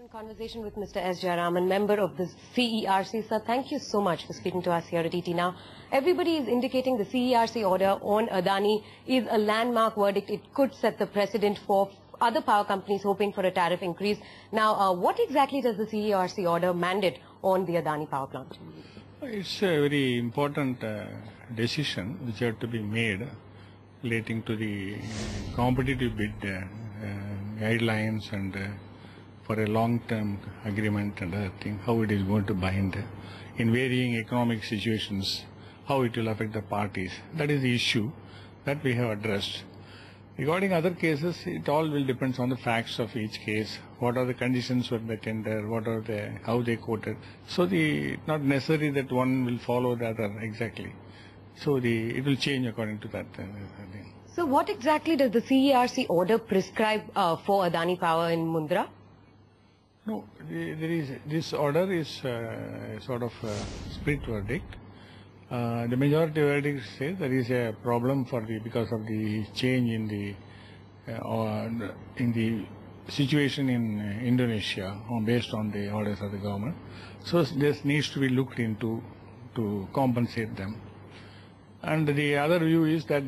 In conversation with Mr. S. Jayaraman, member of the CERC. Sir, thank you so much for speaking to us here at ET Now. Everybody is indicating the CERC order on Adani is a landmark verdict. It could set the precedent for other power companies hoping for a tariff increase. Now, what exactly does the CERC order mandate on the Adani power plant? It's a very important decision which had to be made relating to the competitive bid guidelines and for a long-term agreement and other thing, how it is going to bind in varying economic situations, how it will affect the parties. That is the issue that we have addressed. Regarding other cases, it all will depend on the facts of each case. What are the conditions for the tender? What are how they quoted? So not necessary that one will follow the other exactly. So it will change according to that thing. So what exactly does the CERC order prescribe for Adani Power in Mundra? No, this order is sort of a split verdict. The majority verdict says there is a problem because of the change in the situation in Indonesia based on the orders of the government. So this needs to be looked into to compensate them. And the other view is that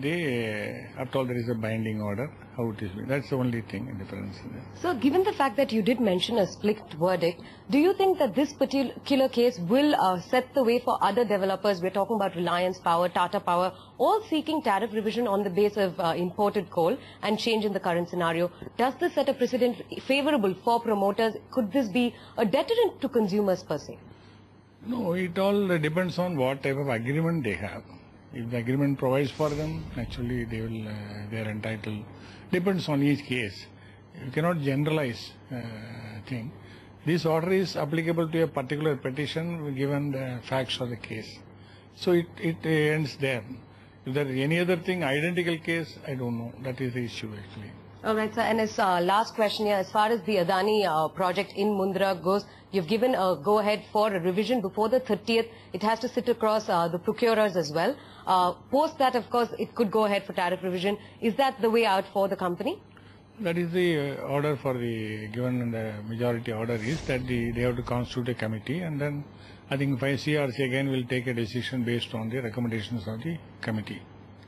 after all, there is a binding order, how it is. That's the only thing, difference. So, given the fact that you did mention a split verdict, do you think that this particular case will set the way for other developers? We're talking about Reliance Power, Tata Power, all seeking tariff revision on the base of imported coal and change in the current scenario. Does this set a precedent favorable for promoters? Could this be a deterrent to consumers per se? No, it all depends on what type of agreement they have. If the agreement provides for them, naturally they are entitled. Depends on each case. You cannot generalize thing. This order is applicable to a particular petition given the facts of the case. So it ends there. If there is any other thing, identical case, I don't know. That is the issue actually. All right, sir. And as last question here, as far as the Adani project in Mundra goes, you've given a go-ahead for a revision before the 30th. It has to sit across the procurers as well. Post that, of course, it could go ahead for tariff revision. Is that the way out for the company? That is the order given the majority order is that they have to constitute a committee, and then I think CERC again will take a decision based on the recommendations of the committee.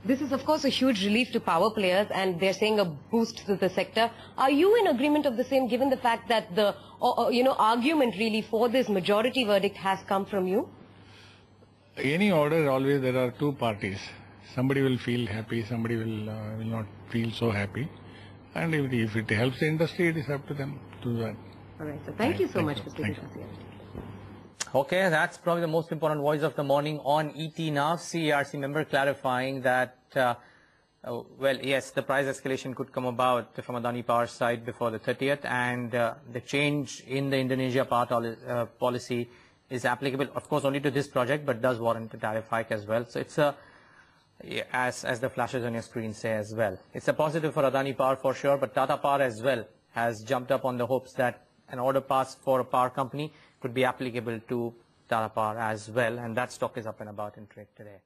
This is, of course, a huge relief to power players, and they're saying a boost to the sector. Are you in agreement of the same, given the fact that the argument really for this majority verdict has come from you? Any order, always there are two parties. Somebody will feel happy, somebody will not feel so happy. And if it helps the industry, it is up to them to do that. All right, so thank you so much for speaking to us here. Okay, that's probably the most important voice of the morning on ET Now. CERC member clarifying that, well, yes, the price escalation could come about from Adani Power side before the 30th, and the change in the Indonesia power policy is applicable, of course, only to this project, but does warrant a tariff hike as well. So it's as the flashes on your screen say as well. It's a positive for Adani Power for sure, but Tata Power as well has jumped up on the hopes that an order passed for a power company could be applicable to Tata Power as well, and that stock is up and about in trade today.